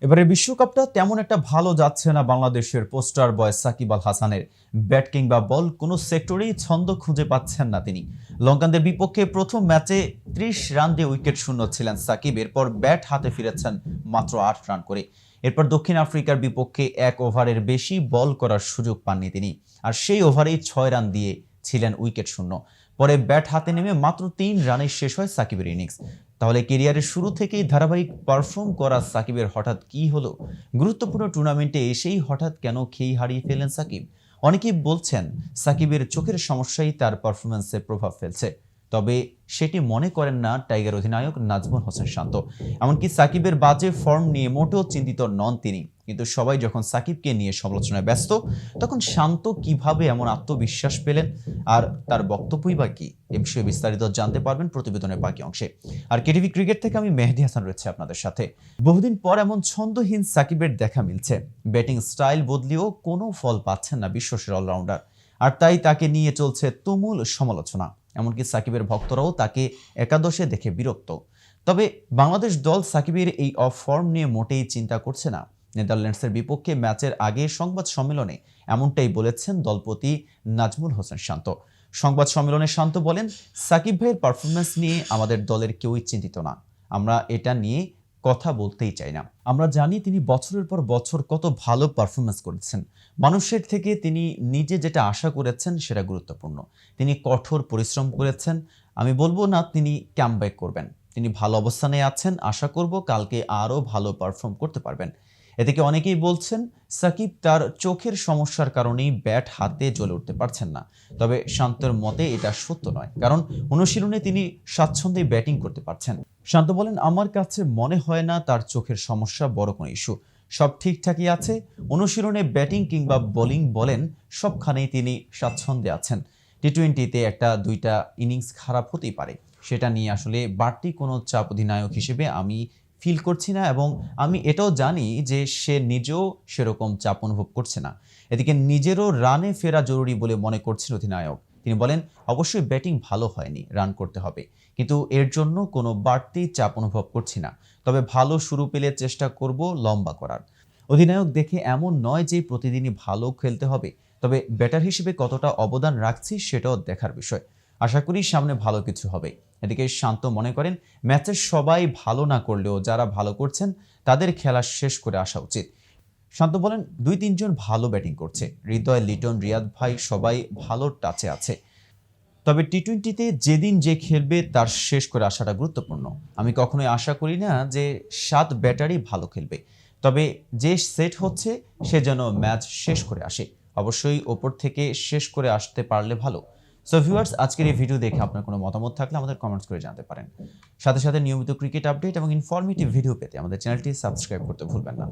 এবারে বিশ্বকাপটা তেমন একটা ভালো যাচ্ছে না বাংলাদেশের পোস্টার বয় সাকিব আল হাসানের। ব্যাট কিংবা বল কোনো সেক্টরেই ছন্দ খুঁজে পাচ্ছেন না তিনি। লঙ্কানদের বিপক্ষে প্রথম ম্যাচে ৩০ রান দিয়ে উইকেট শূন্য ছিলেন সাকিব। এরপর ব্যাট হাতে ফিরেছেন মাত্র ৮ রান করে। এরপর দক্ষিণ আফ্রিকার বিপক্ষে ১ ওভারের বেশি বল করার সুযোগ পাননি তিনি, আর সেই ওভারেই ৬ রান দিয়ে ছিলেন উইকেট শূন্য। পরে ব্যাট হাতে নেমে মাত্র ৩ রানে শেষ হয় সাকিবের ইনিংস। তাহলে কেরিয়ারের শুরু থেকেই ধারাবাহিক পারফর্ম করা সাকিবের হঠাৎ কি হলো? গুরুত্বপূর্ণ টুর্নামেন্টে এসেই হঠাৎ কেন খেই হারিয়ে ফেলেন সাকিব? অনেকেই বলছেন সাকিবের চোখের সমস্যাই তার পারফরম্যান্সে প্রভাব ফেলছে। তবে সেটি মনে করেন না টাইগার অধিনায়ক নাজমুল হোসেন শান্ত। এমনকি সাকিবের বাজে ফর্ম নিয়ে মোটেও চিন্তিত নন তিনি। কিন্তু সবাই যখন সাকিবকে নিয়ে সমালোচনায় ব্যস্ত, তখন শান্ত কিভাবে এমন আত্মবিশ্বাস পেলেন, আর তার বক্তব্যই বা কি? এ বিষয়ে বিস্তারিত জানতে পারবেন প্রতিবেদনের বাকি অংশে। আর কেটিভি ক্রিকেট থেকে আমি মেহেদী হাসান রয়েছে আপনাদের সাথে। বহুদিন পর এমন ছন্দহীন সাকিবের দেখা মিলছে। ব্যাটিং স্টাইল বদলিয়েও কোনো ফল পাচ্ছেন না বিশ্বসেরা অলরাউন্ডার। আর তাই তাকে নিয়ে চলছে তুমুল সমালোচনা। এমনকি সাকিবের ভক্তরাও তাকে একাদশে দেখে বিরক্ত। তবে বাংলাদেশ দল সাকিবের এই অফ ফর্ম নিয়ে মোটেই চিন্তা করছে না। নেদারল্যান্ডসের বিপক্ষে ম্যাচের আগে সংবাদ সম্মেলনে এমনটাই বলেছেন দলপতি নাজমুল হোসেন শান্ত। সংবাদ সম্মেলনে শান্ত বলেন, সাকিব ভাইয়ের পারফরমেন্স নিয়ে আমাদের দলের কেউই চিন্তিত না। আমরা এটা নিয়ে কথা বলতেই চাই না। আমরা জানি তিনি বছরের পর বছর কত ভালো পারফরমেন্স করেছেন। মানুষের থেকে তিনি নিজে যেটা আশা করেছেন সেটা গুরুত্বপূর্ণ। তিনি কঠোর পরিশ্রম করেছেন। আমি বলবো না তিনি কামব্যাক করবেন। তিনি ভালো অবস্থানে আছেন, আশা করব কালকে আরও ভালো পারফর্ম করতে পারবেন। এদিকে অনেকেই বলছেন সাকিব তার চোখের সমস্যার কারণেই ব্যাট হাতে জ্বলে উঠতে পারছেন না। তবে শান্তর মতে এটা সত্য নয়, কারণ অনুশীলনে তিনি স্বাচ্ছন্দ্যে ব্যাটিং করতে পারছেন। শান্ত বলেন, আমার কাছে মনে হয় না তার চোখের সমস্যা বড় কোনো ইস্যু। সব ঠিকঠাকই আছে। অনুশীলনে ব্যাটিং কিংবা বোলিং বলেন, সবখানেই তিনি স্বাচ্ছন্দ্যে আছেন। টি-20-তে একটা দুইটা ইনিংস খারাপ হতেই পারে, সেটা নিয়ে আসলে বাড়তি কোনো চাপ অধিনায়ক হিসেবে আমি ফিল করছি না, এবং আমি এটাও জানি যে সে নিজেও সেরকম চাপ অনুভব করছে না। এদিকে নিজেরও রানে ফেরা জরুরি বলে মনে করছেন অধিনায়ক। তিনি বলেন, অবশ্যই ব্যাটিং ভালো হয়নি, রান করতে হবে, কিন্তু এর জন্য কোনো বাড়তি চাপ অনুভব করছি না। তবে ভালো শুরু পেলে চেষ্টা করব লম্বা করার। অধিনায়ক দেখে এমন নয় যে প্রতিদিনই ভালো খেলতে হবে, তবে ব্যাটার হিসেবে কতটা অবদান রাখছি সেটাও দেখার বিষয়। আশা করি সামনে ভালো কিছু হবে। এদিকে শান্ত মনে করেন, ম্যাচের সবাই ভালো না করলেও যারা ভালো করছেন তাদের খেলা শেষ করে আসা উচিত। শান্ত বলেন, ২-৩ জন ভালো ব্যাটিং করছে। হৃদয়, লিটন, রিয়াদ ভাই সবাই ভালো টাচে আছে। তবে টি-20-তে যেদিন যে খেলবে তার শেষ করে আসাটা গুরুত্বপূর্ণ। আমি কখনোই আশা করি না যে ৭ ব্যাটারই ভালো খেলবে, তবে যে সেট হচ্ছে সে যেন ম্যাচ শেষ করে আসে। অবশ্যই ওপর থেকে শেষ করে আসতে পারলে ভালো। সো ভিউয়ার্স, আজকের এই ভিডিও দেখে আপনার কোনো মতামত থাকলে আমাদের কমেন্টস করে জানাতে পারেন। সাথে সাথে নিয়মিত ক্রিকেট আপডেট এবং ইনফরমেটিভ ভিডিও পেতে আমাদের চ্যানেলটি সাবস্ক্রাইব করতে ভুলবেন না।